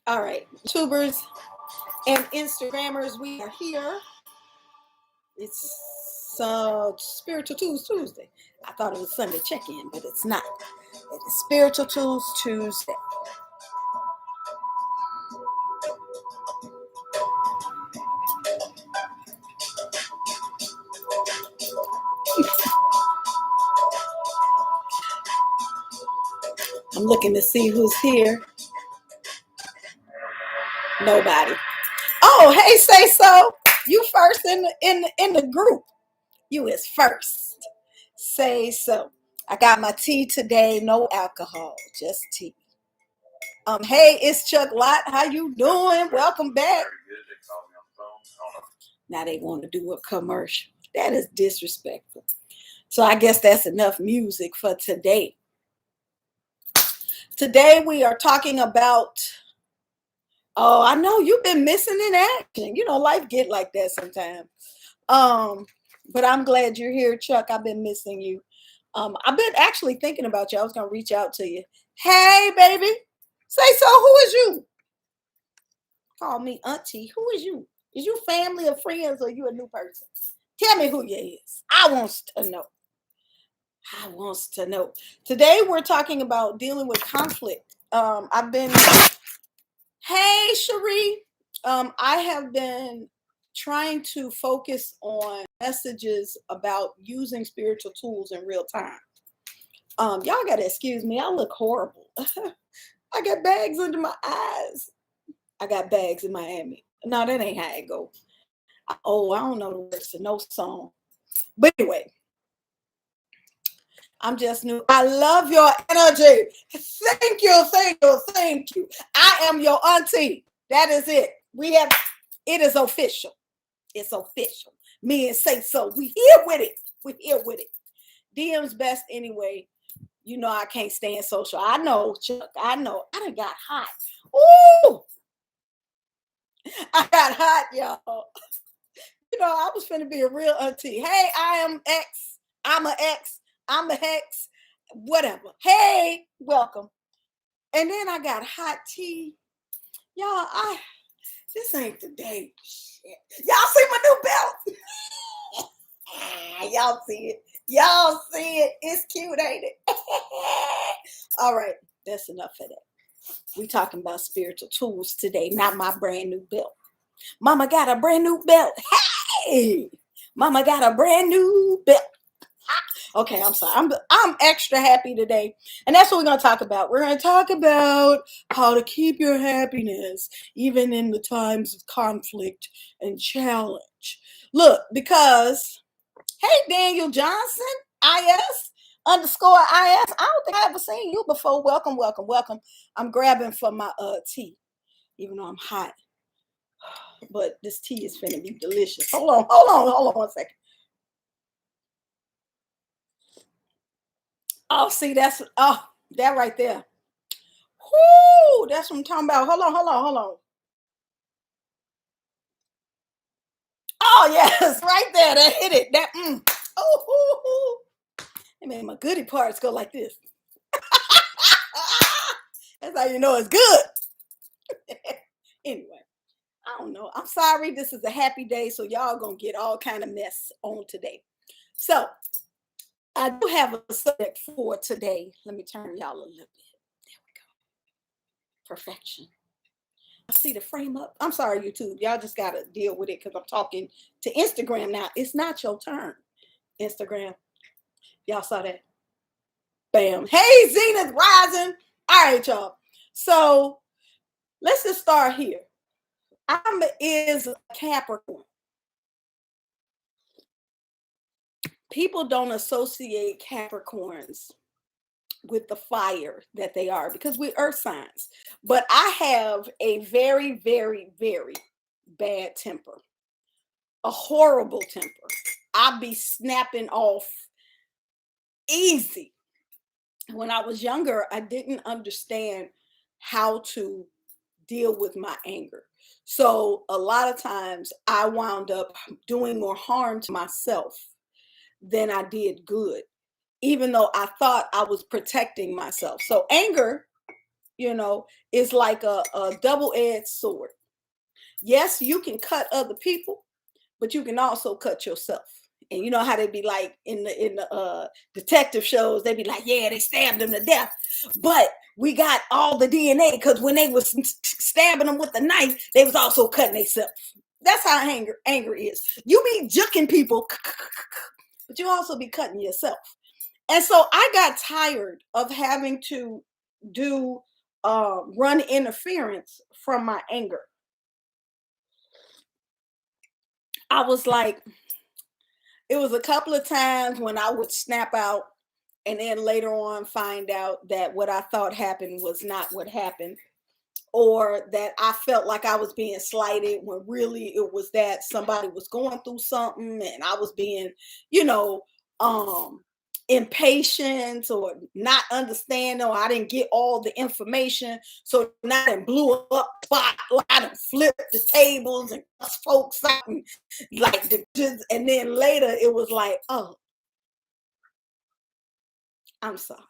All right, YouTubers and Instagrammers, we are here. It's Spiritual Tools Tuesday. I thought it was Sunday check-in, but it's not. It is Spiritual Tools Tuesday. I'm looking to see who's here. Nobody. Oh, hey, say so. You first in the group. You is first. Say so. I got my tea today, no alcohol, just tea. Hey, it's Chuck Lott. How you doing? Welcome back. Now they want to do a commercial. That is disrespectful. So I guess that's enough music for today. Today we are talking about, oh, I know you've been missing in action. You know, life get like that sometimes. But I'm glad you're here, Chuck. I've been missing you. I've been actually thinking about you. I was going to reach out to you. Hey, baby. Say so. Who is you? Call me auntie. Who is you? Is you family or friends or you a new person? Tell me who you is. I wants to know. I wants to know. Today we're talking about dealing with conflict. Hey, Cherie. I have been trying to focus on messages about using spiritual tools in real time. Y'all gotta excuse me. I look horrible. I got bags under my eyes. I got bags in Miami. No, that ain't how it goes. Oh, I don't know the words to no song. But anyway, I'm just new. I love your energy. Thank you, thank you, thank you. I am your auntie. That is it. It is official. It's official. Me and say so. We here with it. We here with it. DM's best anyway. You know I can't stand social. I know, Chuck. I know. I done got hot. Ooh. I got hot, y'all. You know, I was finna be a real auntie. Hey, I am X. I'm a X. I'm a hex. Whatever. Hey, welcome. And then I got hot tea. Y'all, this ain't the day. Shit. Y'all see my new belt? Y'all see it. Y'all see it. It's cute, ain't it? All right, that's enough of that. We talking about spiritual tools today, not my brand new belt. Mama got a brand new belt. Hey, Mama got a brand new belt. Okay, I'm sorry. I'm extra happy today. And that's what we're going to talk about. We're going to talk about how to keep your happiness even in the times of conflict and challenge. Look, because, hey, Daniel Johnson, IS, _IS. I don't think I ever seen you before. Welcome, welcome, welcome. I'm grabbing for my tea, even though I'm hot. But this tea is finna be delicious. Hold on 1 second. Oh, see, that right there. Whoo, that's what I'm talking about. Hold on. Oh, yes, right there. That hit it. Oh, it made my goodie parts go like this. That's how you know it's good. Anyway, I don't know. I'm sorry. This is a happy day, so y'all gonna get all kind of mess on today. So I do have a subject for today. Let me turn y'all a little bit. There we go. Perfection. See the frame up. I'm sorry, YouTube. Y'all just gotta deal with it because I'm talking to Instagram now. It's not your turn. Instagram. Y'all saw that? Bam. Hey, Zenith rising. All right, y'all. So let's just start here. Is a Capricorn. People don't associate Capricorns with the fire that they are because we're earth signs. But I have a very, very, very bad temper, a horrible temper. I'll be snapping off easy. When I was younger, I didn't understand how to deal with my anger. So a lot of times I wound up doing more harm to myself than I did good, even though I thought I was protecting myself. So anger is like a double-edged sword. Yes, you can cut other people, but you can also cut yourself. And you know how they be like in the detective shows, they be like, yeah, they stabbed him to death, but we got all the DNA because when they was stabbing them with the knife, they was also cutting themselves. That's how anger is. You be juking people, but you also be cutting yourself. And so I got tired of having to do run interference from my anger. I was like, it was a couple of times when I would snap out and then later on find out that what I thought happened was not what happened, or that I felt like I was being slighted when really it was that somebody was going through something and I was being, you know, um impatient or not understanding, or I didn't get all the information. So now I blew up spot, I done flipped the tables and cussed folks out and and then later it was like, oh, I'm sorry.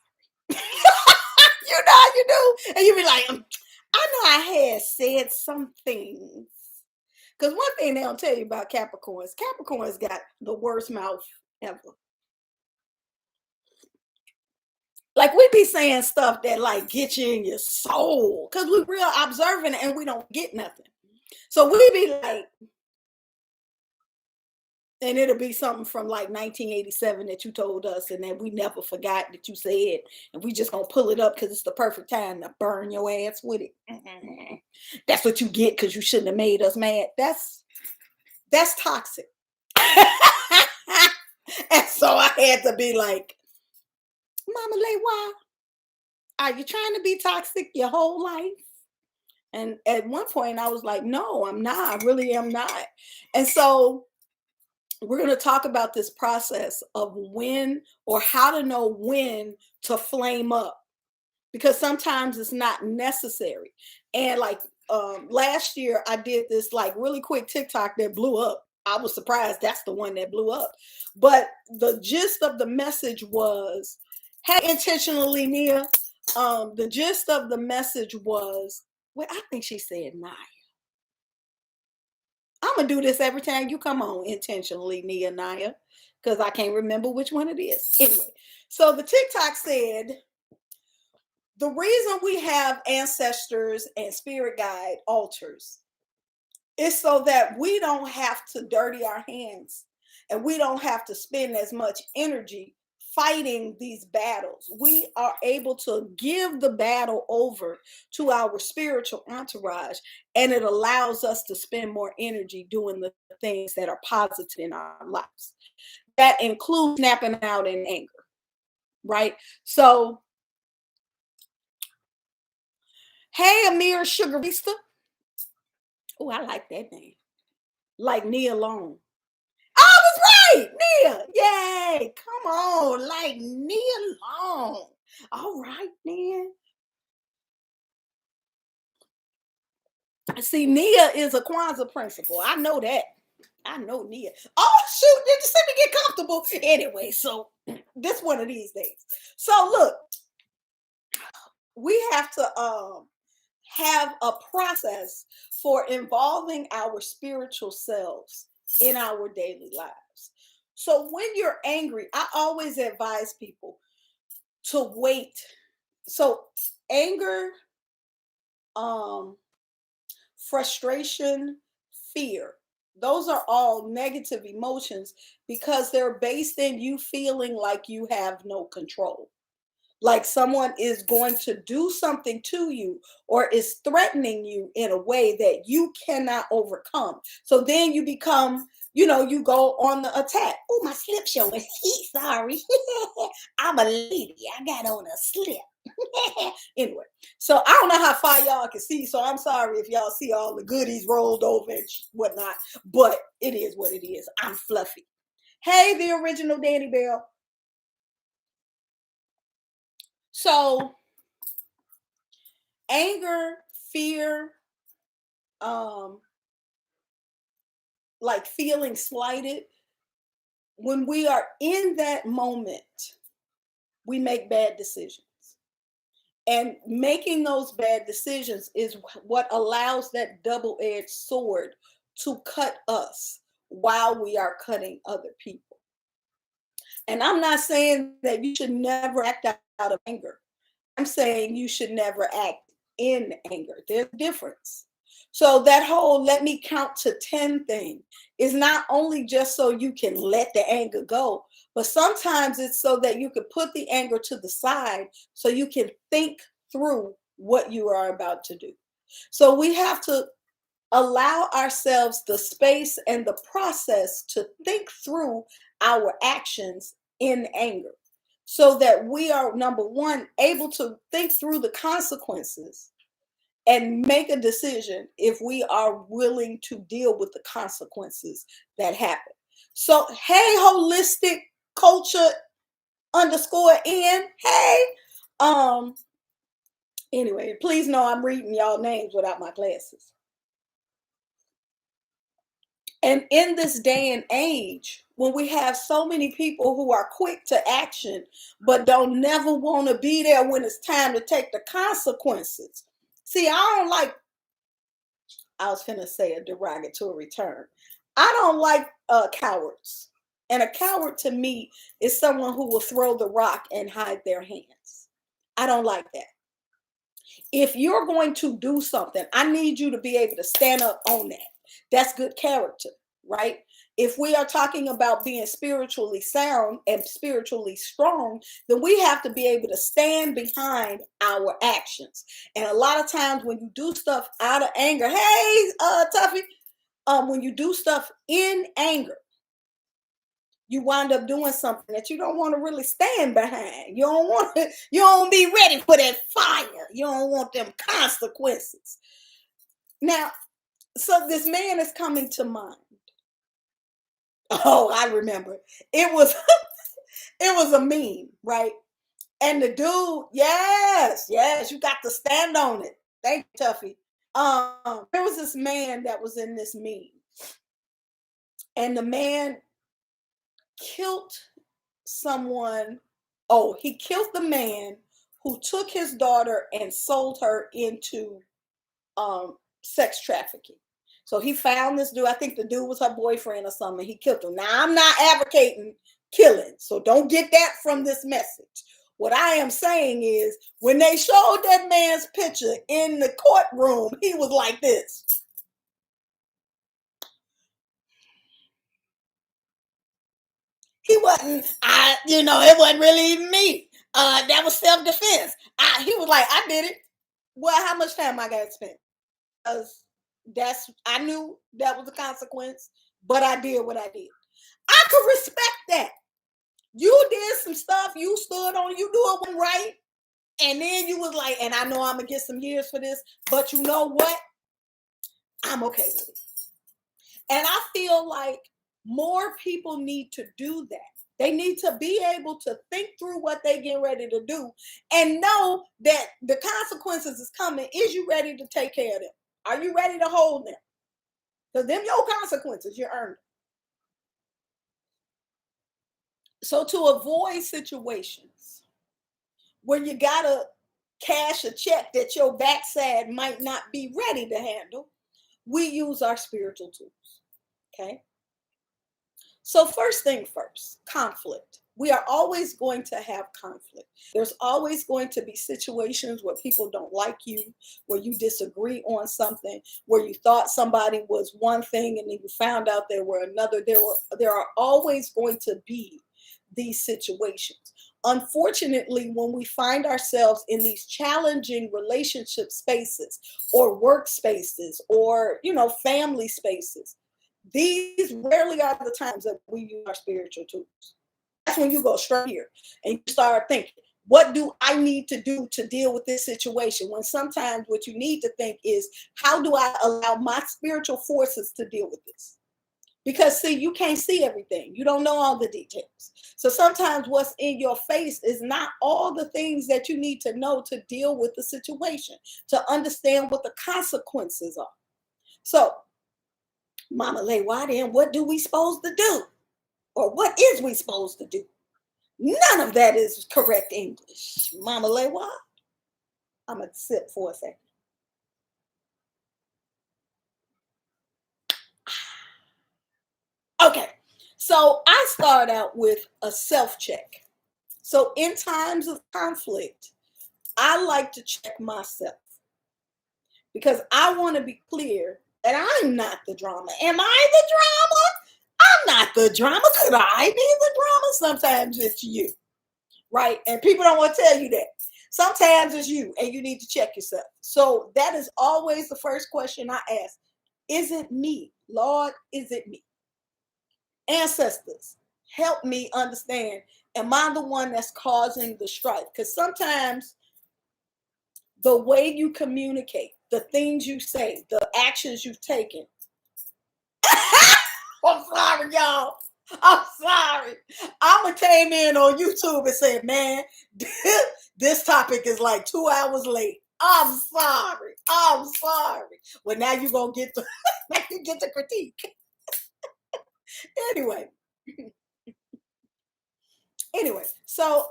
You know how you do? And you be like, I know I had said some things. Because one thing they don't tell you about Capricorns got the worst mouth ever. Like we be saying stuff that like get you in your soul. Because we real observant and we don't get nothing. So we be like, and it'll be something from like 1987 that you told us and that we never forgot that you said, and we just gonna pull it up because it's the perfect time to burn your ass with it. That's what you get because you shouldn't have made us mad. That's toxic. And so I had to be like, Mama Lay, why are you trying to be toxic your whole life? And at one point I was like, no, I'm not. I really am not. And so we're going to talk about this process of when, or how to know when to flame up, because sometimes it's not necessary. And like last year I did this like really quick TikTok that blew up. I was surprised that's the one that blew up. But the gist of the message was, hey, intentionally, Nia. The gist of the message was, well, I think she said nine. I'm gonna do this every time you come on, intentionally, Nia Naya, because I can't remember which one it is. Anyway, so the TikTok said the reason we have ancestors and spirit guide altars is so that we don't have to dirty our hands and we don't have to spend as much energy fighting these battles. We are able to give the battle over to our spiritual entourage, and it allows us to spend more energy doing the things that are positive in our lives. That includes snapping out in anger, right? So, hey, Amir Sugarista. Oh, I like that name. Like Nia Long. I was right, Nia. Yay. Come on, like Nia Long. All right, Nia. See, Nia is a Kwanzaa principle. I know that. I know Nia. Oh, shoot. Did you see me get comfortable? Anyway, so this one of these days. So look, we have to have a process for involving our spiritual selves in our daily lives. So when you're angry, I always advise people to wait. So anger, um, frustration, fear, those are all negative emotions because they're based in you feeling like you have no control, like someone is going to do something to you or is threatening you in a way that you cannot overcome. So then you become, you go on the attack. Oh, my slip showing. Sorry. I'm a lady. I got on a slip. Anyway, so I don't know how far y'all can see. So I'm sorry if y'all see all the goodies rolled over and whatnot, but it is what it is. I'm fluffy. Hey, the original Danny Bell. So anger, fear, um, like feeling slighted, when we are in that moment, we make bad decisions. And making those bad decisions is what allows that double-edged sword to cut us while we are cutting other people. And I'm not saying that you should never act out of anger. I'm saying you should never act in anger. There's a difference. So that whole let me count to 10 thing is not only just so you can let the anger go, but sometimes it's so that you can put the anger to the side so you can think through what you are about to do. So we have to allow ourselves the space and the process to think through our actions in anger so that we are, number one, able to think through the consequences and make a decision if we are willing to deal with the consequences that happen. So, hey, holistic culture underscore in, hey. Anyway, please know I'm reading y'all names without my glasses. And in this day and age, when we have so many people who are quick to action, but don't never want to be there when it's time to take the consequences. See, I was finna say a derogatory term. I don't like cowards. And a coward to me is someone who will throw the rock and hide their hands. I don't like that. If you're going to do something, I need you to be able to stand up on that. That's good character, right? If we are talking about being spiritually sound and spiritually strong, then we have to be able to stand behind our actions. And a lot of times when you do stuff out of anger, hey, Tuffy, when you do stuff in anger, you wind up doing something that you don't want to really stand behind. You don't want to, you don't be ready for that fire. You don't want them consequences. Now, so this man is coming to mind. Oh, I remember. It was it was a meme, right? And the dude, yes, you got to stand on it. Thank you, Tuffy. There was this man that was in this meme, and the man killed someone. Oh, he killed the man who took his daughter and sold her into sex trafficking. So he found this dude. I think the dude was her boyfriend or something. He killed him. Now, I'm not advocating killing, so don't get that from this message. What I am saying is when they showed that man's picture in the courtroom, he was like this. He wasn't, it wasn't really even me. That was self-defense. He was like, I did it. Well, how much time I got to spend? Because I knew that was a consequence, but I did what I did. I could respect that. You did some stuff, you stood on, you knew it wasn't right. And then you was like, and I know I'm gonna get some years for this, but you know what? I'm okay with it. And I feel like more people need to do that. They need to be able to think through what they get ready to do and know that the consequences is coming. Is you ready to take care of them? Are you ready to hold them? Because them your consequences, you earned them. So to avoid situations where you gotta cash a check that your backside might not be ready to handle, we use our spiritual tools. Okay. So first thing first, conflict. We are always going to have conflict. There's always going to be situations where people don't like you, where you disagree on something, where you thought somebody was one thing and then you found out they were another. There are always going to be these situations. Unfortunately, when we find ourselves in these challenging relationship spaces or work spaces or, family spaces, these rarely are the times that we use our spiritual tools. That's when you go straight here and you start thinking, what do I need to do to deal with this situation? When sometimes what you need to think is, how do I allow my spiritual forces to deal with this? Because see, you can't see everything. You don't know all the details. So sometimes what's in your face is not all the things that you need to know to deal with the situation, to understand what the consequences are. So, Mama Lay, why then? What do we supposed to do? Or what is we supposed to do? None of that is correct English. Mama Lay, why? I'm going to sip for a second. Okay, so I start out with a self-check. So in times of conflict, I like to check myself because I want to be clear that I'm not the drama. Am I the drama? I'm not the drama. Could I be the drama? Sometimes it's you, right? And people don't want to tell you that. Sometimes it's you, and you need to check yourself. So that is always the first question I ask. Is it me? Lord, is it me? Ancestors, help me understand. Am I the one that's causing the strife? Because sometimes the way you communicate, the things you say, the actions you've taken. I'm sorry, y'all. I'm sorry. I'ma came in on YouTube and said, man, this topic is like 2 hours late. I'm sorry. I'm sorry. Well, now you're gonna get the you get the critique. Anyway. So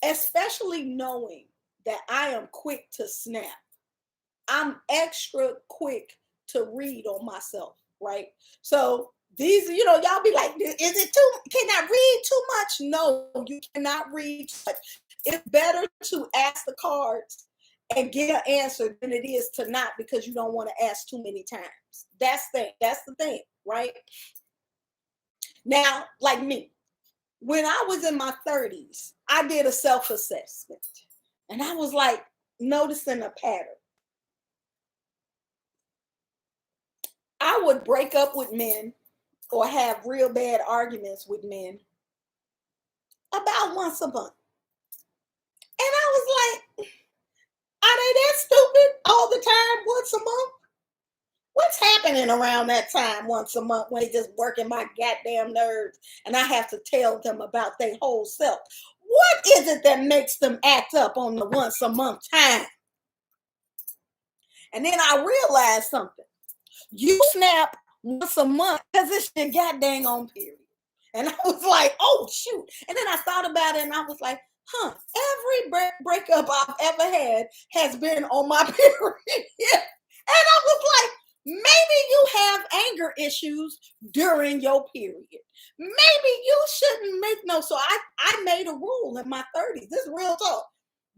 especially knowing that I am quick to snap. I'm extra quick to read on myself, right? So these, y'all be like, is it can I read too much? No, you cannot read too much. It's better to ask the cards and get an answer than it is to not, because you don't want to ask too many times. That's the thing, right? Now, like me, when I was in my 30s, I did a self-assessment and I was like noticing a pattern. I would break up with men or have real bad arguments with men about once a month. And I was like, are they that stupid all the time once a month? What's happening around that time once a month when they just working my goddamn nerves and I have to tell them about their whole self? What is it that makes them act up on the once a month time? And then I realized something. You snap once a month because it's your goddamn on period. And I was like, oh, shoot. And then I thought about it and I was like, every breakup I've ever had has been on my period. And I was like, maybe you have anger issues during your period. Maybe you shouldn't make So I made a rule in my 30s. This is real talk.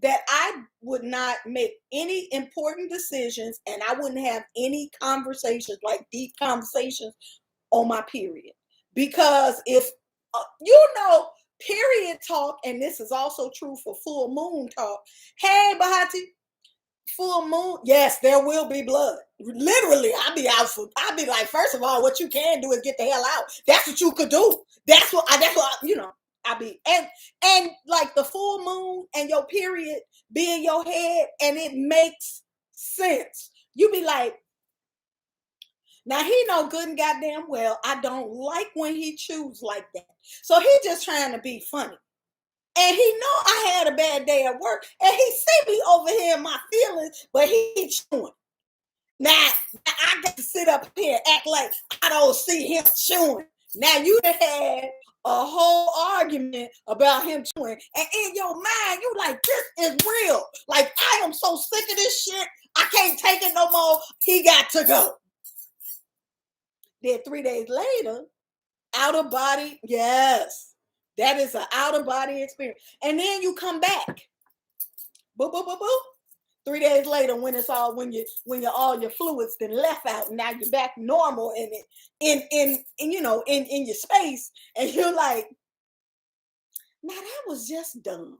That I would not make any important decisions and I wouldn't have any conversations, like deep conversations, on my period. Because if, period talk, and this is also true for full moon talk. Hey, Bahati, full moon, yes, there will be blood. Literally, I'll be like, first of all, what you can do is get the hell out. That's what you could do. That's what I be and like the full moon and your period be in your head and it makes sense. You be like, now he know good and goddamn well I don't like when he chews like that. So he just trying to be funny. And he know I had a bad day at work and he see me over here in my feelings, but he chewing. Now I got to sit up here and act like I don't see him chewing. Now you done had a whole argument about him chewing, and in your mind you like, this is real. Like, I am so sick of this shit. I can't take it no more. He got to go. Then 3 days later, out of body, yes, that is an out of body experience. And then you come back, boop, boop, boop, boop. 3 days later, when all your fluids then left out, and now you're back normal in your space, and you're like, now that was just dumb.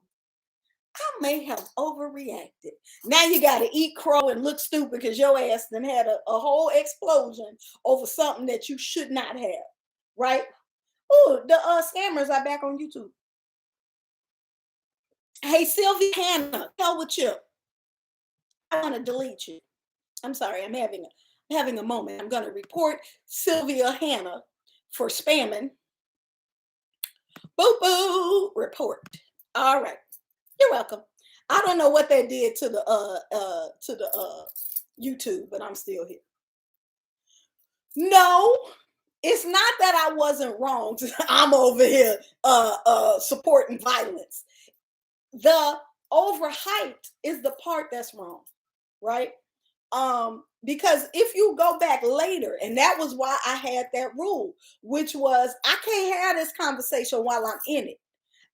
I may have overreacted. Now you got to eat crow and look stupid because your ass then had a whole explosion over something that you should not have, right? Oh, the scammers are back on YouTube. Hey, Sylvia Hannah, hell with you. I want to delete you. I'm sorry, I'm having a moment. I'm going to report Sylvia Hannah for spamming. Boo boo, report. All right. You're welcome. I don't know what they did to the YouTube, but I'm still here. No, it's not that I wasn't wrong. I'm over here supporting violence. The overhyped is the part that's wrong, right? Because if you go back later, and that was why I had that rule, which was I can't have this conversation while I'm in it.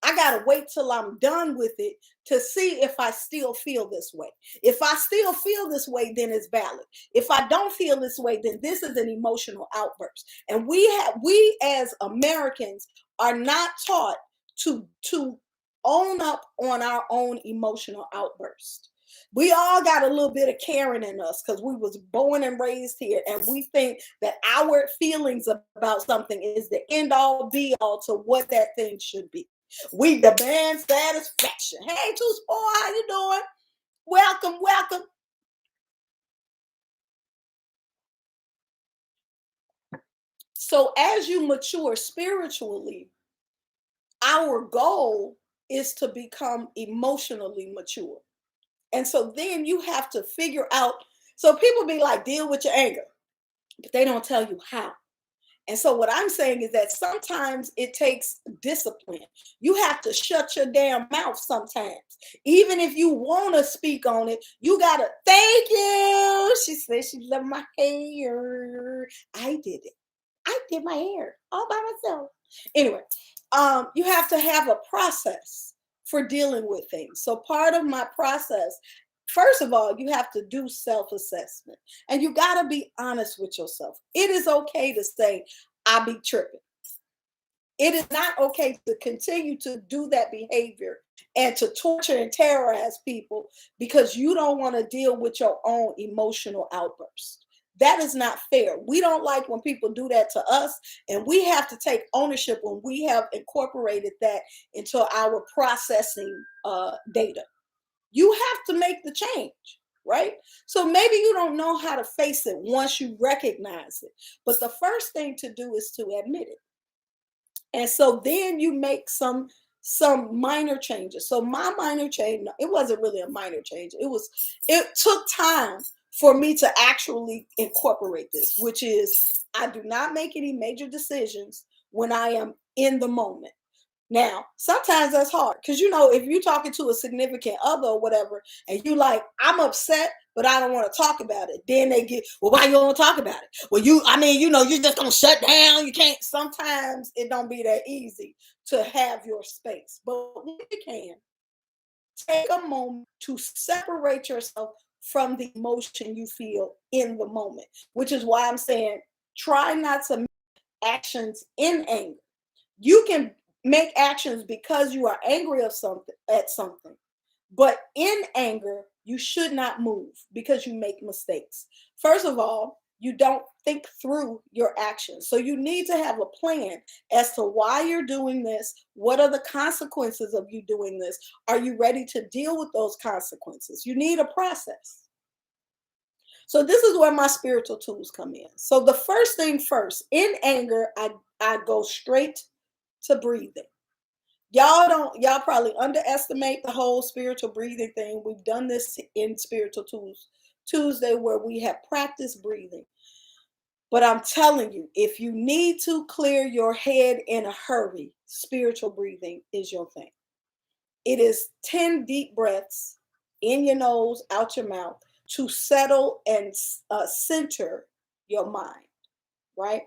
I got to wait till I'm done with it to see if I still feel this way. If I still feel this way, then it's valid. If I don't feel this way, then this is an emotional outburst. And we as Americans are not taught to own up on our own emotional outburst. We all got a little bit of Karen in us because we was born and raised here, and we think that our feelings about something is the end all be all to what that thing should be. We demand satisfaction. Hey, Two Spoil, how you doing? Welcome, welcome. So as you mature spiritually, our goal is to become emotionally mature. And so then you have to figure out. So people be like, deal with your anger, but they don't tell you how. And so what I'm saying is that sometimes it takes discipline. You have to shut your damn mouth sometimes. Even if you want to speak on it, you got to, thank you. She said she loved my hair. I did it. I did my hair all by myself. Anyway, you have to have a process for dealing with things. So part of my process, first of all, you have to do self-assessment, and you got to be honest with yourself. It is okay to say, I be tripping. It is not okay to continue to do that behavior and to torture and terrorize people because you don't want to deal with your own emotional outburst. That is not fair. We don't like when people do that to us, and we have to take ownership when we have incorporated that into our processing data. You have to make the change, right? So maybe you don't know how to face it once you recognize it, but the first thing to do is to admit it. And so then you make some minor changes. So my minor change, it wasn't really a minor change. It took time for me to actually incorporate this, which is I do not make any major decisions when I am in the moment. Now, sometimes that's hard because, if you're talking to a significant other or whatever, and you like, I'm upset, but I don't want to talk about it. Then they get, well, why you don't want to talk about it? Well, you're just going to shut down. You can't. Sometimes it don't be that easy to have your space. But when you can, take a moment to separate yourself from the emotion you feel in the moment, which is why I'm saying try not to make actions in anger. You can make actions because you are angry at something, but in anger you should not move because you make mistakes. First of all, you don't think through your actions, so you need to have a plan as to why you're doing this. What are the consequences of you doing this? Are you ready to deal with those consequences? You need a process. So this is where my spiritual tools come in. So the first thing first, in anger, I go straight to breathing. Y'all probably underestimate the whole spiritual breathing thing. We've done this in Spiritual Tools Tuesday where we have practiced breathing. But I'm telling you, if you need to clear your head in a hurry, spiritual breathing is your thing. It is 10 deep breaths in your nose, out your mouth to settle and center your mind, right?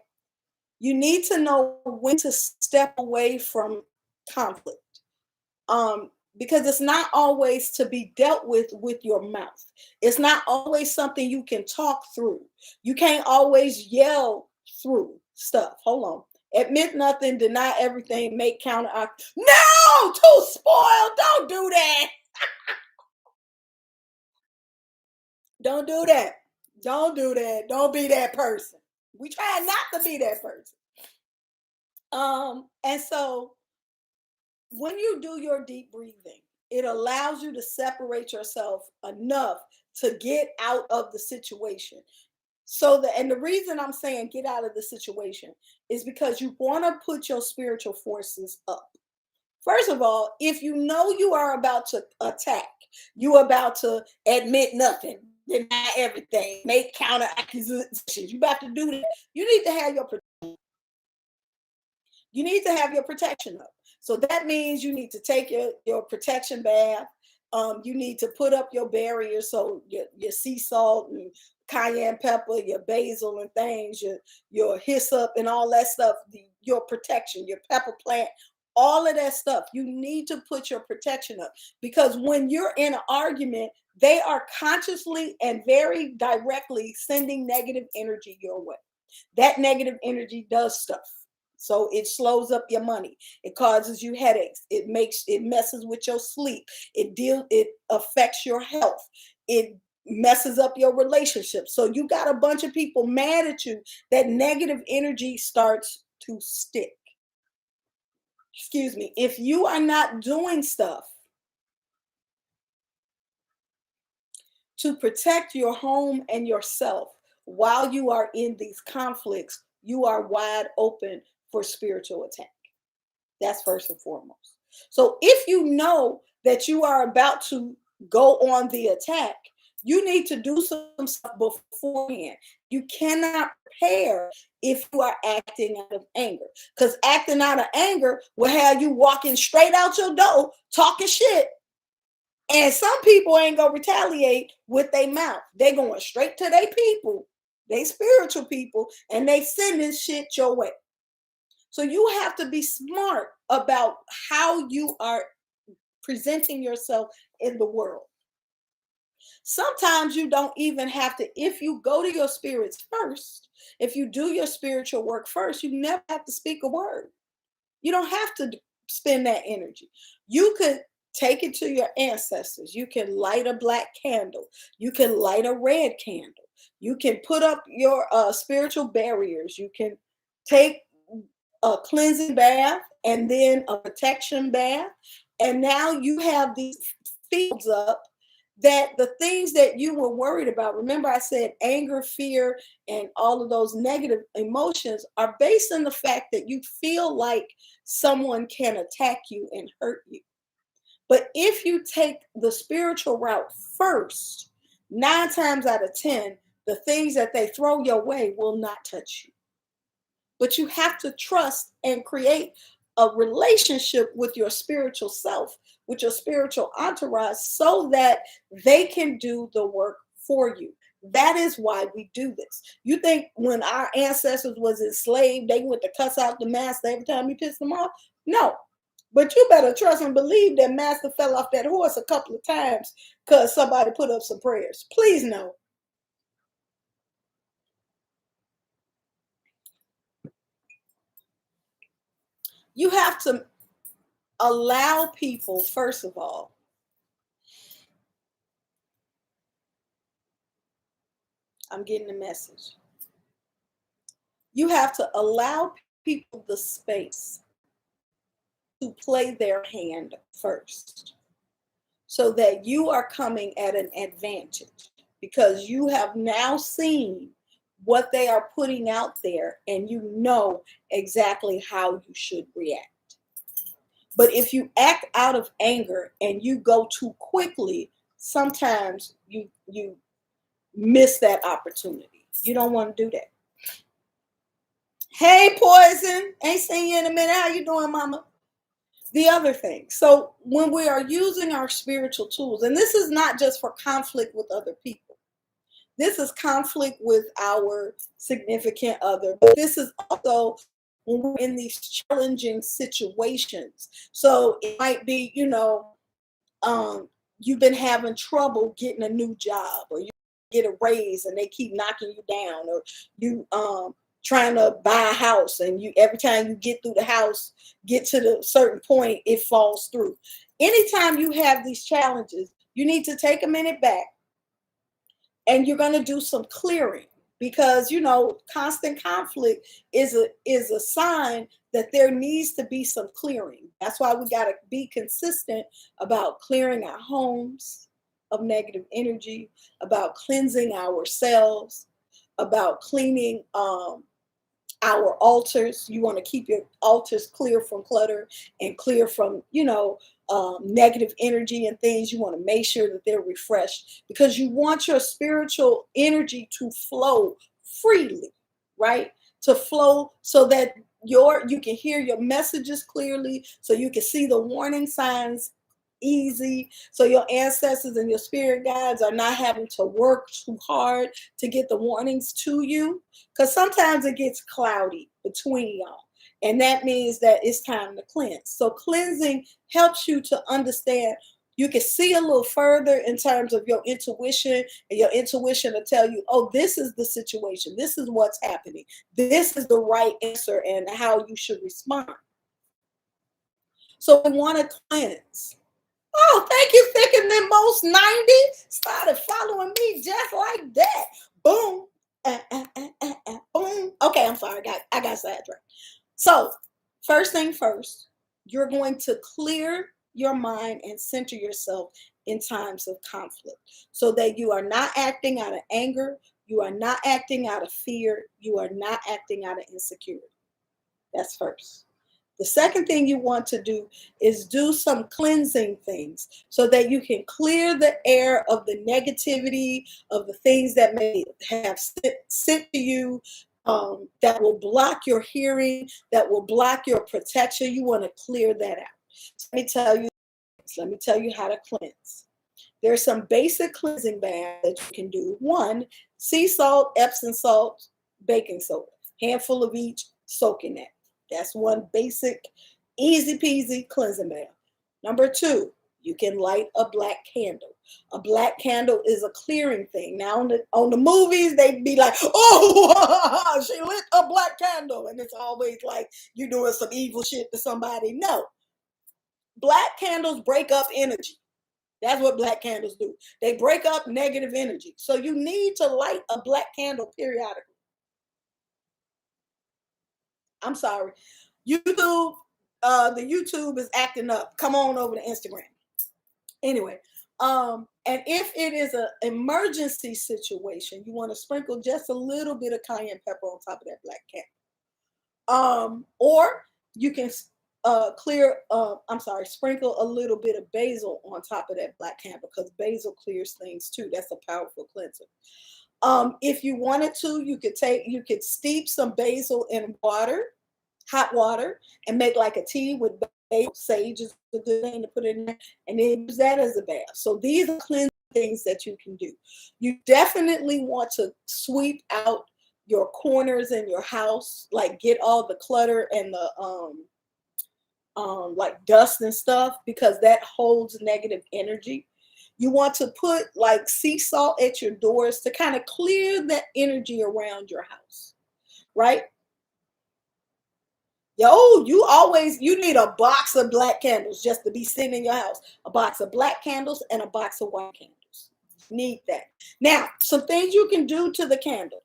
You need to know when to step away from conflict, because it's not always to be dealt with your mouth. It's not always something you can talk through. You can't always yell through stuff. Hold on. Admit nothing, deny everything, make counteract. No, Too Spoiled. Don't do that. Don't do that. Don't do that. Don't be that person. We try not to be that person. And so when you do your deep breathing, it allows you to separate yourself enough to get out of the situation. And the reason I'm saying get out of the situation is because you want to put your spiritual forces up. First of all, if you know you are about to attack, you are about to admit nothing, deny everything, make counter accusations, you about to do that. You need to have your protection up. So that means you need to take your protection bath. You need to put up your barrier, so your sea salt and cayenne pepper, your basil and things, your hyssop and all that stuff, your protection, your pepper plant, all of that stuff. You need to put your protection up, because when you're in an argument, they are consciously and very directly sending negative energy your way. That negative energy does stuff. So it slows up your money. It causes you headaches. It messes with your sleep. It affects your health. It messes up your relationship. So you got a bunch of people mad at you. That negative energy starts to stick. Excuse me. If you are not doing stuff to protect your home and yourself while you are in these conflicts, you are wide open for spiritual attack. That's first and foremost. So if you know that you are about to go on the attack, you need to do some stuff beforehand. You cannot prepare if you are acting out of anger, because acting out of anger will have you walking straight out your door talking shit. And some people ain't gonna retaliate with their mouth. They going straight to their people, they spiritual people, and they sending shit your way. So you have to be smart about how you are presenting yourself in the world. Sometimes you don't even have to, if you go to your spirits first, if you do your spiritual work first, you never have to speak a word. You don't have to spend that energy. You could take it to your ancestors. You can light a black candle. You can light a red candle. You can put up your spiritual barriers. You can take a cleansing bath and then a protection bath. And now you have these fields up that the things that you were worried about, remember I said anger, fear, and all of those negative emotions are based on the fact that you feel like someone can attack you and hurt you. But if you take the spiritual route first, 9 times out of 10, the things that they throw your way will not touch you. But you have to trust and create a relationship with your spiritual self, with your spiritual entourage, so that they can do the work for you. That is why we do this. You think when our ancestors was enslaved, they went to cuss out the master every time you pissed them off? No. But you better trust and believe that master fell off that horse a couple of times because somebody put up some prayers. Please no. You have to allow people, first of all, I'm getting the message. You have to allow people the space to play their hand first, so that you are coming at an advantage, because you have now seen what they are putting out there and you know exactly how you should react. But if you act out of anger and you go too quickly, sometimes you miss that opportunity. You don't want to do that. Hey, Poison, ain't seen you in a minute. How you doing, mama? The other thing, so when we are using our spiritual tools, and this is not just for conflict with other people, this is conflict with our significant other, but this is also when we're in these challenging situations. So it might be, you've been having trouble getting a new job, or you get a raise and they keep knocking you down, or you trying to buy a house and you, every time you get through the house, get to the certain point, it falls through. Anytime you have these challenges, you need to take a minute back and you're going to do some clearing, because constant conflict is a sign that there needs to be some clearing. That's why we got to be consistent about clearing our homes of negative energy, about cleansing ourselves, about cleaning our altars. You want to keep your altars clear from clutter and clear from negative energy and things. You want to make sure that they're refreshed, because you want your spiritual energy to flow freely, right? To flow so that you can hear your messages clearly, so you can see the warning signs easy. So your ancestors and your spirit guides are not having to work too hard to get the warnings to you. Because sometimes it gets cloudy between y'all. And that means that it's time to cleanse. So cleansing helps you to understand. You can see a little further in terms of your intuition, and your intuition will tell you, oh, this is the situation. This is what's happening. This is the right answer and how you should respond. So we want to cleanse. Oh, thank you, Thicker Than Most 90. Started following me just like that. Boom. Boom. Okay, I'm sorry. I got sidetracked. So, first thing first, you're going to clear your mind and center yourself in times of conflict so that you are not acting out of anger, you are not acting out of fear, you are not acting out of insecurity. That's first. The second thing you want to do is do some cleansing things so that you can clear the air of the negativity, of the things that may have sent to you, that will block your hearing, that will block your protection. You want to clear that out. Let me tell you how to cleanse. There's some basic cleansing baths that you can do. One, sea salt, Epsom salt, baking soda, handful of each, soak in that. That's one basic, easy peasy cleansing bath. Number two, you can light a black candle. A black candle is a clearing thing. Now on the movies, they be like, oh, she lit a black candle. And it's always like you're doing some evil shit to somebody. No. Black candles break up energy. That's what black candles do. They break up negative energy. So you need to light a black candle periodically. I'm sorry. YouTube, the YouTube is acting up. Come on over to Instagram. Anyway, and if it is an emergency situation, you want to sprinkle just a little bit of cayenne pepper on top of that black candle. Or you can sprinkle a little bit of basil on top of that black candle because basil clears things too. That's a powerful cleanser. If you wanted to, you could steep some basil in water, hot water, and make like a tea with basil. Sage is a good thing to put in there, and then use that as a bath. So these are cleansing things that you can do. You definitely want to sweep out your corners in your house, like get all the clutter and the like dust and stuff, because that holds negative energy. You want to put like sea salt at your doors to kind of clear that energy around your house, right? You need a box of black candles just to be sitting in your house. A box of black candles and a box of white candles. You need that. Now, some things you can do to the candle.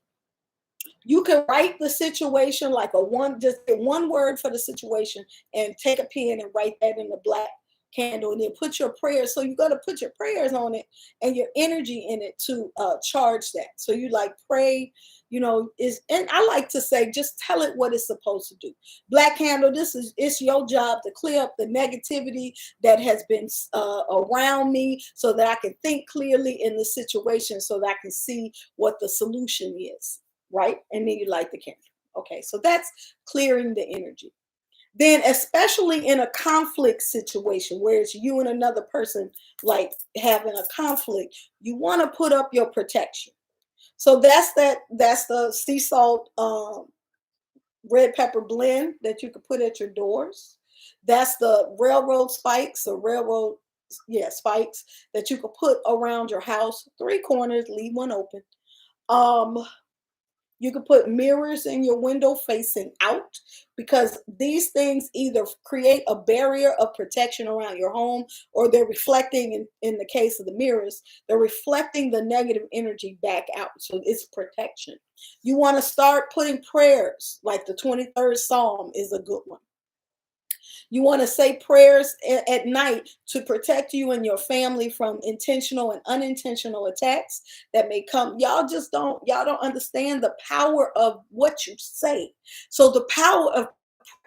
You can write the situation like just one word for the situation and take a pen and write that in the black candle and then put your prayers. So you're going to put your prayers on it and your energy in it to charge that. So you like pray, and I like to say, just tell it what it's supposed to do. Black candle, it's your job to clear up the negativity that has been around me so that I can think clearly in the situation so that I can see what the solution is. Right? And then you light the candle. Okay, so that's clearing the energy. Then, especially in a conflict situation where it's you and another person like having a conflict, you want to put up your protection. So that's the sea salt red pepper blend that you can put at your doors. That's the railroad spikes or spikes that you can put around your house. 3 corners, leave one open. You can put mirrors in your window facing out because these things either create a barrier of protection around your home or they're reflecting, in the case of the mirrors, they're reflecting the negative energy back out. So it's protection. You want to start putting prayers, like the 23rd Psalm is a good one. You want to say prayers at night to protect you and your family from intentional and unintentional attacks that may come. Y'all don't understand the power of what you say. So the power of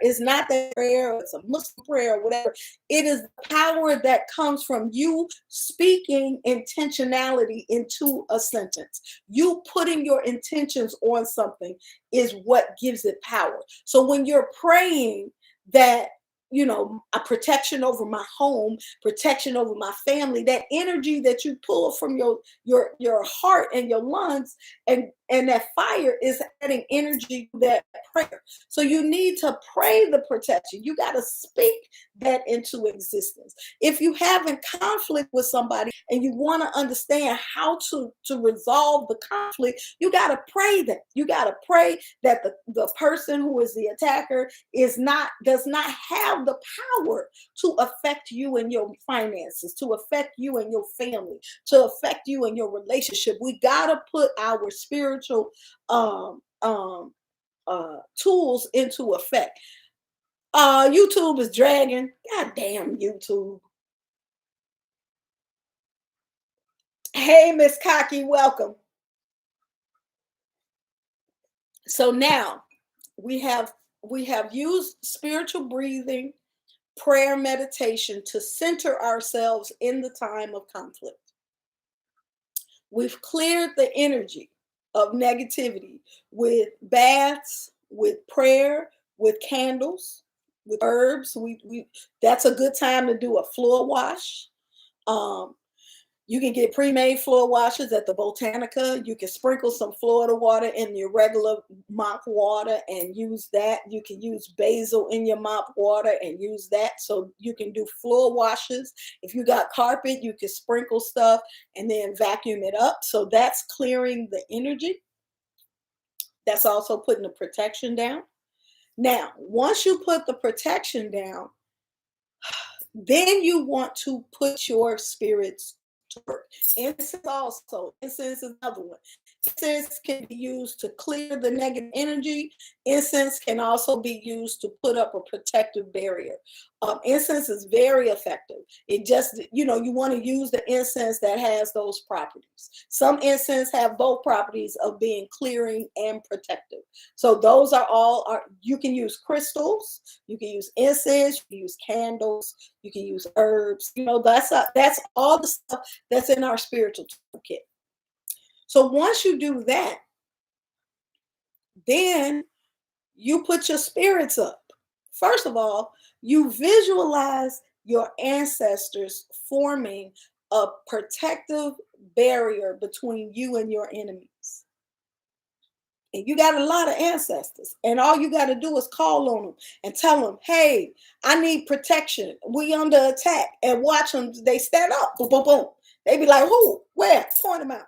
is not that prayer, it's a Muslim prayer or whatever. It is the power that comes from you speaking intentionality into a sentence. You putting your intentions on something is what gives it power. So when you're praying that a protection over my home, protection over my family, that energy that you pull from your heart and your lungs, and that fire is adding energy to that prayer. So you need to pray the protection. You got to speak that into existence. If you have in conflict with somebody and you want to understand how to resolve the conflict, you got to pray that. You got to pray that the person who is the attacker does not have the power to affect you and your finances, to affect you and your family, to affect you and your relationship. We got to put our spiritual um, um, tools into effect. YouTube is dragging. God damn YouTube. Hey, Miss Cocky, welcome. So now we have used spiritual breathing, prayer, meditation to center ourselves in the time of conflict. We've cleared the energy of negativity with baths, with prayer, with candles, with herbs. We That's a good time to do a floor wash. Um, You can get pre-made floor washes at the Botanica. You can sprinkle some Florida water in your regular mop water and use that. You can use basil in your mop water and use that. So you can do floor washes. If you got carpet, you can sprinkle stuff and then vacuum it up. So that's clearing the energy. That's also putting the protection down. Now, once you put the protection down, then you want to put your spirits to work. Incense is another one. Incense can be used to clear the negative energy. Incense can also be used to put up a protective barrier. Incense is very effective. It just, you want to use the incense that has those properties. Some incense have both properties of being clearing and protective. So those you can use crystals, you can use incense, you can use candles, you can use herbs. That's all the stuff that's in our spiritual toolkit. So once you do that, then you put your spirits up. First of all, you visualize your ancestors forming a protective barrier between you and your enemies. And you got a lot of ancestors, and all you got to do is call on them and tell them, hey, I need protection. We under attack. And watch them. They stand up. Boom, boom, boom. They be like, who? Where? Point them out.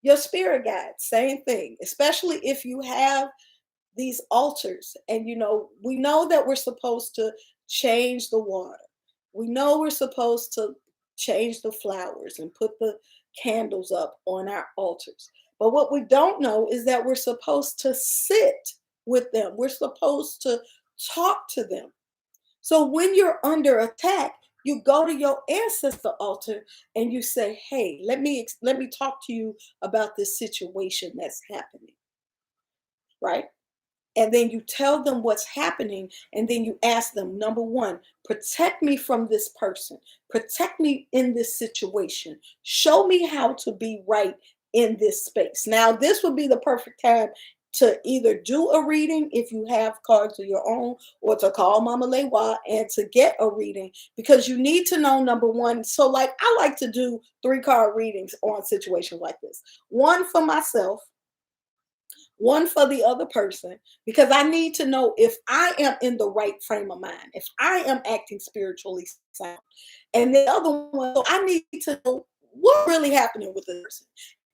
Your spirit guide, same thing, especially if you have these altars. And we know that we're supposed to change the water. We know we're supposed to change the flowers and put the candles up on our altars. But what we don't know is that we're supposed to sit with them. We're supposed to talk to them. So when you're under attack, you go to your ancestor altar and you say, hey, let me talk to you about this situation that's happening. Right? And then you tell them what's happening, and then you ask them, number one, protect me from this person, protect me in this situation, show me how to be right in this space. Now, this would be the perfect time to either do a reading if you have cards of your own, or to call Mama Lewa and to get a reading, because you need to know, number one. So like, I like to do 3-card readings on situations like this. One for myself, one for the other person, because I need to know if I am in the right frame of mind, if I am acting spiritually sound. And the other one, so I need to know what's really happening with the person.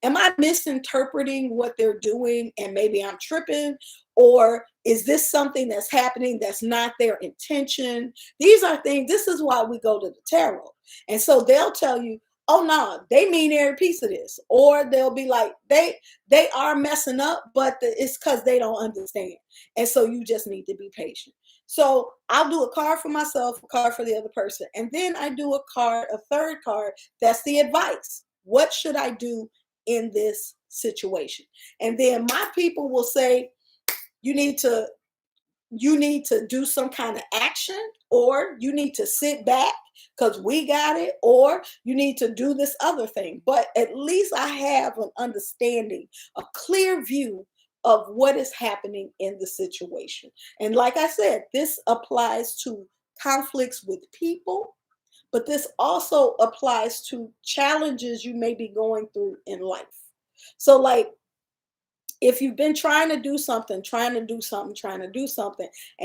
Am I misinterpreting what they're doing and maybe I'm tripping? Or is this something that's happening that's not their intention? These are things, this is why we go to the tarot. And so they'll tell you, oh no, they mean every piece of this. Or they'll be like, they are messing up, but it's because they don't understand. And so you just need to be patient. So I'll do a card for myself, a card for the other person. And then I do a third card, that's the advice. What should I do in this situation? And then my people will say, you need to do some kind of action, or you need to sit back because we got it, or you need to do this other thing. But at least I have an understanding, a clear view of what is happening in the situation. And like I said, this applies to conflicts with people, but this also applies to challenges you may be going through in life. So, like, if you've been trying to do something, and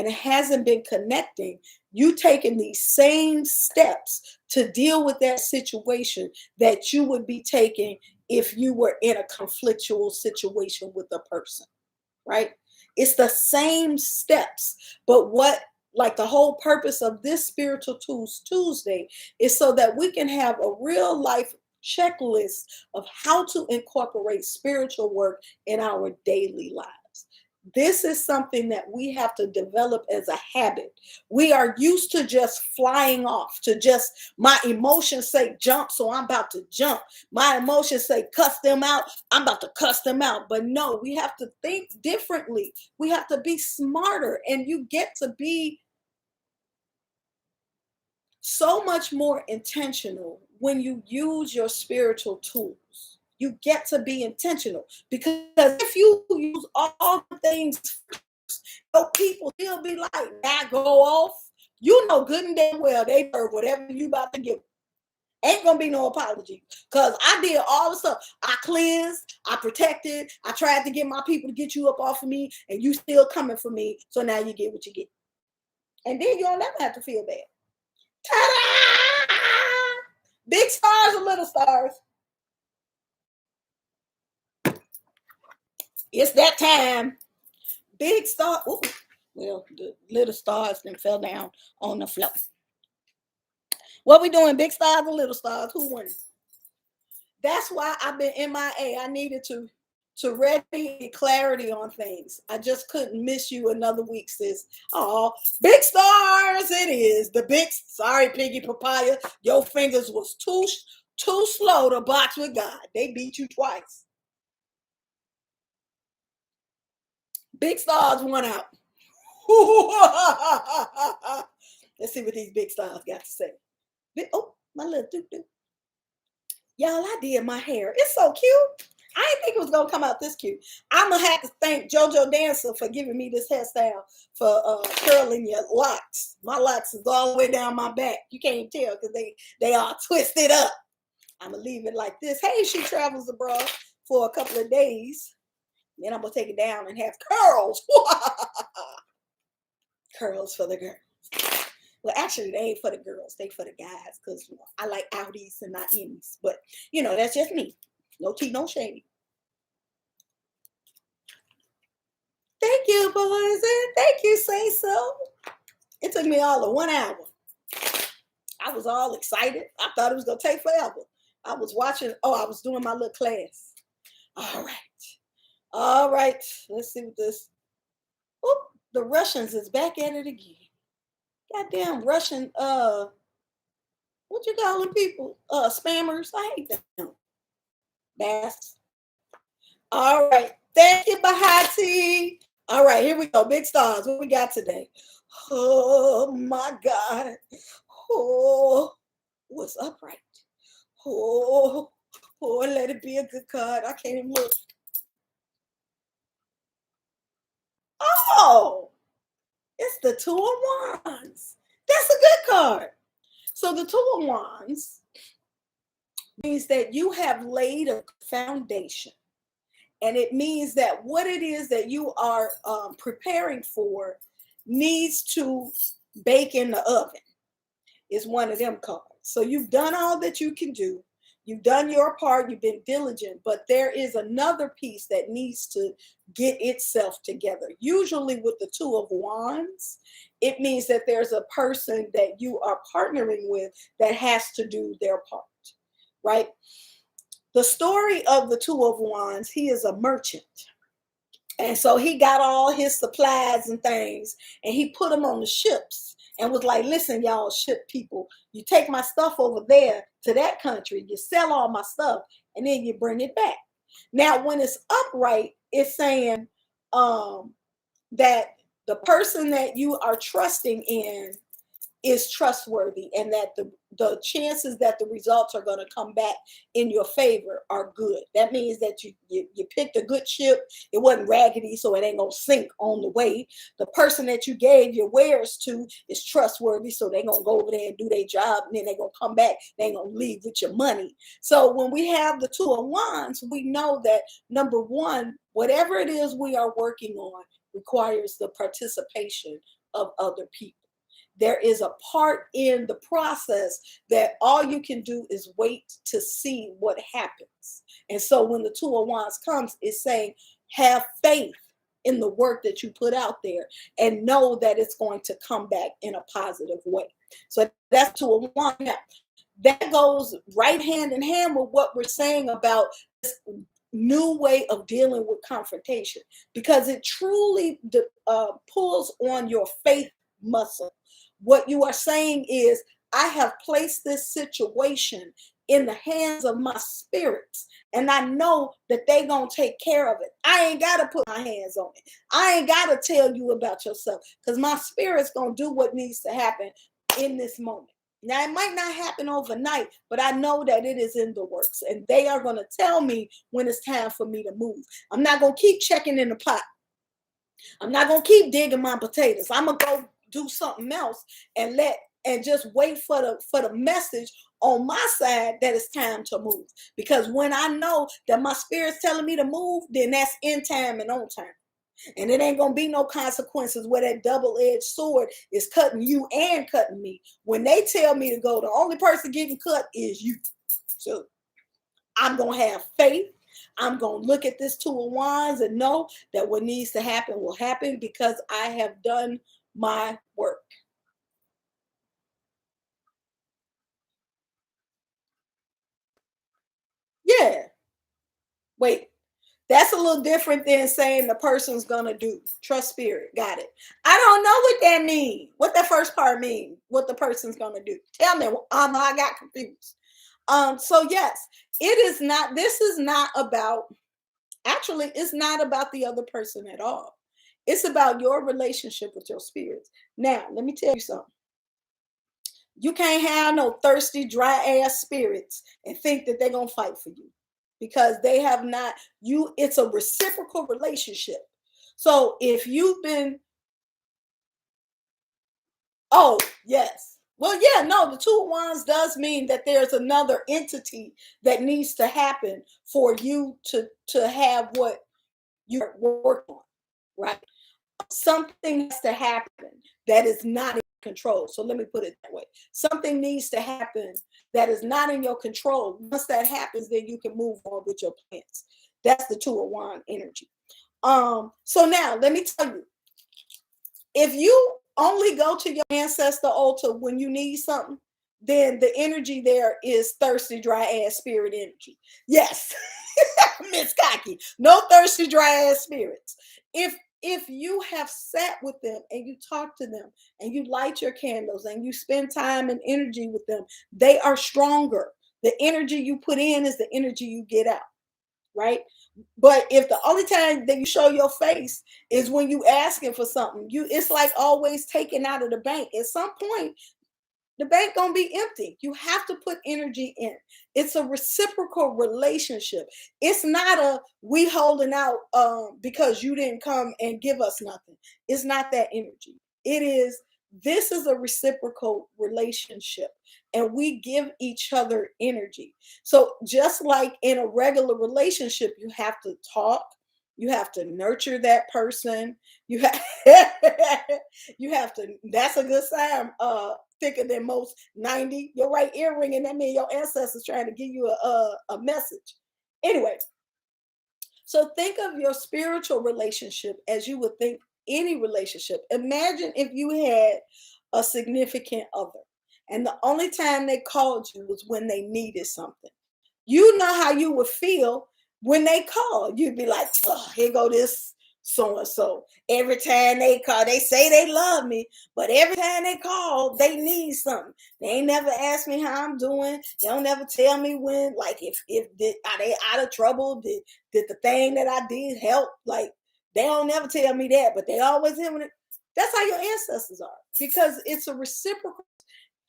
it hasn't been connecting, you taking these same steps to deal with that situation that you would be taking if you were in a conflictual situation with a person, right? It's the same steps. But what, like, the whole purpose of this Spiritual Tools Tuesday is so that we can have a real life checklist of how to incorporate spiritual work in our daily lives. This is something that we have to develop as a habit. We are used to just flying off, to just, my emotions say jump, so I'm about to jump. My emotions say cuss them out, I'm about to cuss them out. But no, we have to think differently. We have to be smarter, and you get to be so much more intentional when you use your spiritual tools. You get to be intentional, because if you use all the things, people still be like, "Now go off." You know good and damn well they heard whatever you about to give. Ain't gonna be no apology, because I did all the stuff. I cleansed, I protected, I tried to get my people to get you up off of me, and you still coming for me. So now you get what you get, and then you don't never have to feel bad. Ta-da! Big stars or little stars? It's that time. Big star. Ooh, well, the little stars then fell down on the floor. What we doing? Big stars or little stars? Who won? That's why I've been MIA. I needed to ready clarity on things. I just couldn't miss you another week, sis. Oh, big stars it is. The big, sorry, Piggy Papaya, your fingers was too slow to box with God. They beat you twice. Big stars won out. Let's see what these big stars got to say. Oh, my little doo-doo. Y'all, I did my hair. It's so cute. I didn't think it was gonna come out this cute. I'm gonna have to thank JoJo Dancer for giving me this hairstyle for curling your locks. My locks is all the way down my back. You can't even tell because they are twisted up. I'm gonna leave it like this. Hey, she travels abroad for a couple of days. Then I'm gonna take it down and have curls. Curls for the girls. Well, actually, they ain't for the girls. They for the guys, because I like outies and not innies. But that's just me. No tea, no shade. Thank you, boys, and thank you, Say So. It took me all of 1 hour. I was all excited. I thought it was gonna take forever. I was watching. Oh, I was doing my little class. All right. Let's see what this. Oh, the Russians is back at it again. Goddamn Russian. What you calling people? Spammers. I hate them. Bass. All right. Thank you, Bahati. All right, here we go. Big stars. What we got today? Oh my God. Oh, what's upright? Oh, let it be a good card. I can't even look. Oh, it's the Two of Wands. That's a good card. So the Two of Wands means that you have laid a foundation. And it means that what it is that you are preparing for needs to bake in the oven. Is one of them cards. So you've done all that you can do. You've done your part. You've been diligent. But there is another piece that needs to get itself together. Usually with the Two of Wands, it means that there's a person that you are partnering with that has to do their part, right? The story of the Two of Wands, he is a merchant. And so he got all his supplies and things, and he put them on the ships and was like, listen, y'all ship people, you take my stuff over there to that country, you sell all my stuff, and then you bring it back. Now, when it's upright, it's saying that the person that you are trusting in is trustworthy, and that the chances that the results are going to come back in your favor are good. That means that you picked a good ship. It wasn't raggedy, so it ain't gonna sink on the way. The person that you gave your wares to is trustworthy, so they're gonna go over there and do their job, and then they're gonna come back. They ain't gonna leave with your money. So when we have the Two of Wands, we know that number one, whatever it is we are working on requires the participation of other people. There is a part in the process that all you can do is wait to see what happens. And so when the Two of Wands comes, it's saying, have faith in the work that you put out there and know that it's going to come back in a positive way. So that's Two of Wands. Now, that goes right hand in hand with what we're saying about this new way of dealing with confrontation, because it truly pulls on your faith muscle. What you are saying is, I have placed this situation in the hands of my spirits, and I know that they're going to take care of it. I ain't got to put my hands on it. I ain't got to tell you about yourself, because my spirit's going to do what needs to happen in this moment. Now, it might not happen overnight, but I know that it is in the works, and they are going to tell me when it's time for me to move. I'm not going to keep checking in the pot. I'm not going to keep digging my potatoes. I'm going to go do something else and just wait for the message on my side that it's time to move. Because when I know that my spirit's telling me to move, then that's in time and on time. And it ain't gonna be no consequences where that double-edged sword is cutting you and cutting me. When they tell me to go, the only person getting cut is you. So I'm gonna have faith. I'm gonna look at this Two of Wands and know that what needs to happen will happen, because I have done my work. Yeah. Wait. That's a little different than saying the person's gonna do. Trust spirit. Got it. I don't know what that means. What that first part mean? What the person's gonna do? Tell me. I got confused. So yes, it is not. This is not about. Actually, it's not about the other person at all. It's about your relationship with your spirits. Now, let me tell you something. You can't have no thirsty, dry ass spirits and think that they're gonna fight for you, because they have not. It's a reciprocal relationship. So if you've been, oh yes, well yeah, no, the Two of Wands does mean that there's another entity that needs to happen for you to have what you're working on, right? Something has to happen that is not in control. So let me put it that way. Something needs to happen that is not in your control. Once that happens, then you can move on with your plans. That's the Two of Wands energy. So now let me tell you, if you only go to your ancestor altar when you need something, then the energy there is thirsty, dry ass spirit energy. Yes, Miss Cocky, no thirsty, dry ass spirits. If you have sat with them and you talk to them and you light your candles and you spend time and energy with them, they are stronger. The energy you put in is the energy you get out, right? But if the only time that you show your face is when you asking for something, it's like always taken out of the bank. At some point, the bank gonna be empty. You have to put energy in. It's a reciprocal relationship. It's not a we holding out because you didn't come and give us nothing. It's not that energy. It is, this is a reciprocal relationship, and we give each other energy. So just like in a regular relationship, you have to talk, you have to nurture that person. You have you have to. That's a good sign. Thicker than most 90. Your right ear ringing. That means your ancestors trying to give you a message. Anyway, so think of your spiritual relationship as you would think any relationship. Imagine if you had a significant other, and the only time they called you was when they needed something. You know how you would feel when they call. You'd be like, oh, here go this so and so. Every time they call, they say they love me, but every time they call, they need something. They ain't never ask me how I'm doing. They don't ever tell me when, like, if are they out of trouble? Did the thing that I did help? Like, they don't never tell me that, but they always hear it. That's how your ancestors are, because it's a reciprocal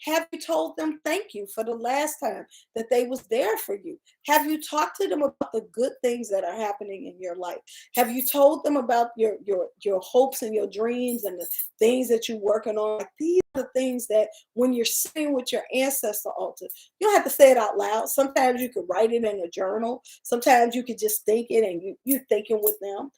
Have you told them thank you for the last time that they was there for you? Have you talked to them about the good things that are happening in your life? Have you told them about your hopes and your dreams and the things that you're working on? Like, these are the things that when you're sitting with your ancestor altar, you don't have to say it out loud. Sometimes you could write it in a journal. Sometimes you could just think it and you thinking with them,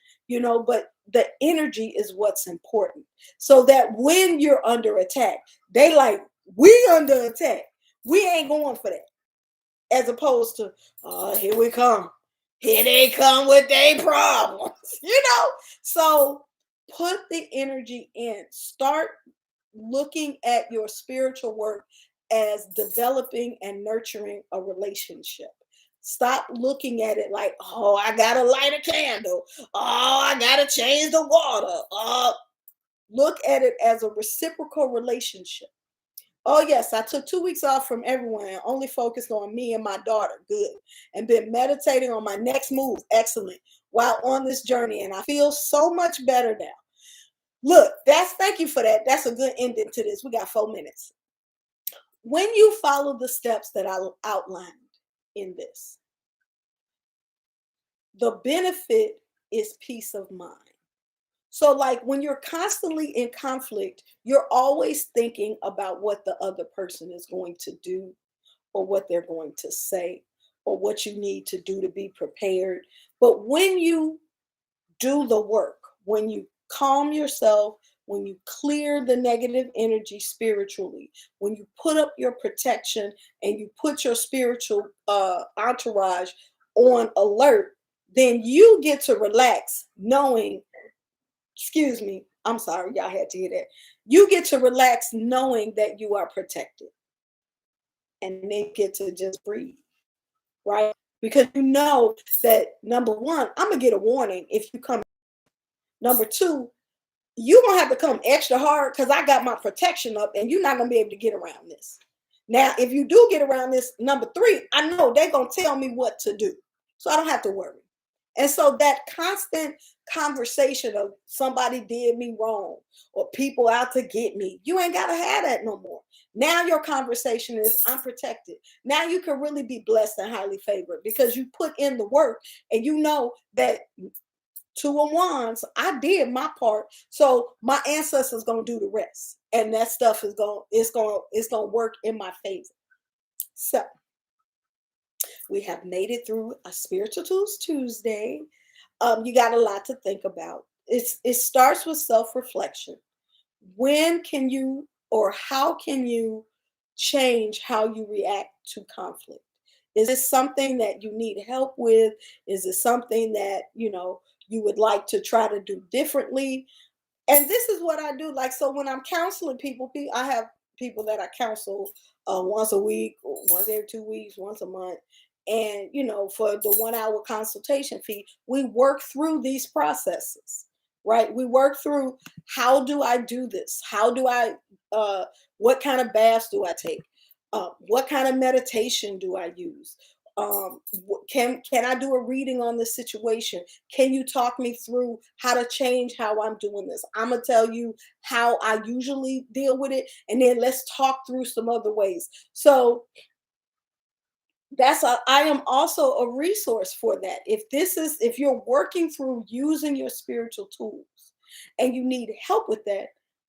but the energy is what's important. So that when you're under attack, they like, we under attack. We ain't going for that. As opposed to, here we come. Here they come with their problems. So put the energy in. Start looking at your spiritual work as developing and nurturing a relationship. Stop looking at it like, oh, I gotta light a candle. Oh, I gotta change the water. Look at it as a reciprocal relationship. Oh, yes, I took 2 weeks off from everyone and only focused on me and my daughter. Good. And been meditating on my next move. Excellent. While on this journey. And I feel so much better now. Look, thank you for that. That's a good ending to this. We got 4 minutes. When you follow the steps that I outlined in this, the benefit is peace of mind. So, like, when you're constantly in conflict, you're always thinking about what the other person is going to do or what they're going to say or what you need to do to be prepared. But when you do the work, when you calm yourself, when you clear the negative energy spiritually, when you put up your protection and you put your spiritual entourage on alert, then you get to relax knowing, excuse me, I'm sorry, y'all had to hear that. You get to relax knowing that you are protected. And they get to just breathe, right? Because you know that, number one, I'm going to get a warning if you come. Number two, you're going to have to come extra hard because I got my protection up and you're not going to be able to get around this. Now, if you do get around this, number three, I know they're going to tell me what to do. So I don't have to worry. And so that constant conversation of somebody did me wrong or people out to get me, you ain't got to have that no more. Now your conversation is, I'm protected. Now you can really be blessed and highly favored because you put in the work and you know that 2 of Wands, I did my part. So my ancestors going to do the rest. And that stuff is going to work in my favor. So we have made it through a Spiritual Tools Tuesday. You got a lot to think about. It starts with self-reflection. When can you or how can you change how you react to conflict? Is this something that you need help with? Is it something that, you would like to try to do differently? And this is what I do. Like, so when I'm counseling people, I have people that I counsel once a week, or once every 2 weeks, once a month. And, for the 1 hour consultation fee, we work through these processes, right? We work through, how do I do this? How do I, what kind of baths do I take? What kind of meditation do I use? Can I do a reading on the situation? Can you talk me through how to change how I'm doing this? I'm gonna tell you how I usually deal with it, and then let's talk through some other ways. So I am also a resource for that. If you're working through using your spiritual tools and you need help with that,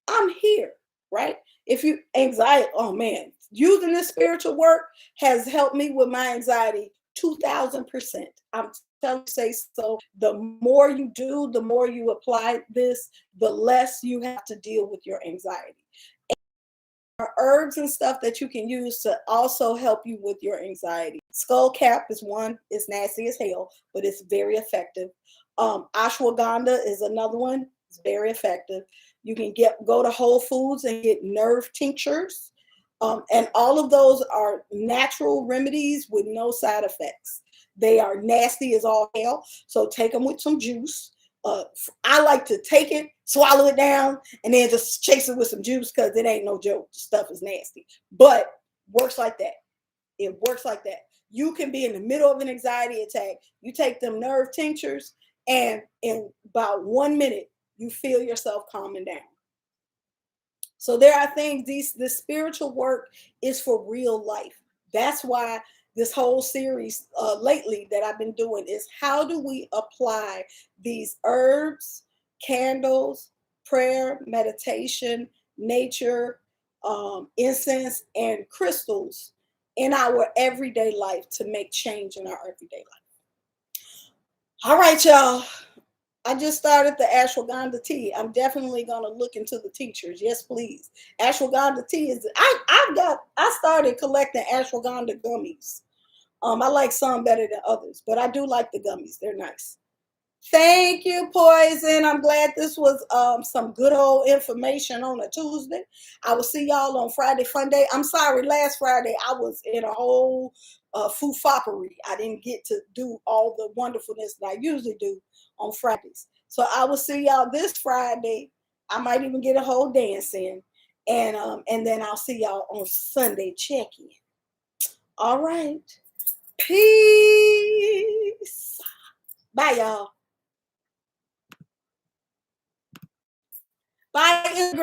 I'm here, right? If you anxiety, oh man, using this spiritual work has helped me with my anxiety 2000%. I'm telling you, say so. The more you do, the more you apply this, the less you have to deal with your anxiety. Herbs and stuff that you can use to also help you with your anxiety. Skull cap is one. It's nasty as hell, but it's very effective. Ashwagandha is another one. It's very effective. You can go to Whole Foods and get nerve tinctures. And all of those are natural remedies with no side effects. They are nasty as all hell. So take them with some juice. I like to take it, swallow it down, and then just chase it with some juice because it ain't no joke. The stuff is nasty, but works like that. It works like that. You can be in the middle of an anxiety attack. You take them nerve tinctures, and in about 1 minute, you feel yourself calming down. So there are things, this spiritual work is for real life. That's why this whole series lately that I've been doing is how do we apply these herbs, candles, prayer, meditation, nature, incense, and crystals in our everyday life to make change in our everyday life. All right, y'all. I just started the ashwagandha tea. I'm definitely gonna look into the teachers. Yes, please. Ashwagandha tea is I started collecting ashwagandha gummies. I like some better than others, but I do like the gummies. They're nice. Thank you, Poison. I'm glad this was some good old information on a Tuesday. I will see y'all on Friday Fun Day. I'm sorry, last Friday I was in a whole foofakery. I didn't get to do all the wonderfulness that I usually do on Fridays. So I will see y'all this Friday. I might even get a whole dance in. And then I'll see y'all on Sunday check-in. All right. Peace. Bye, y'all. Bye, Instagram.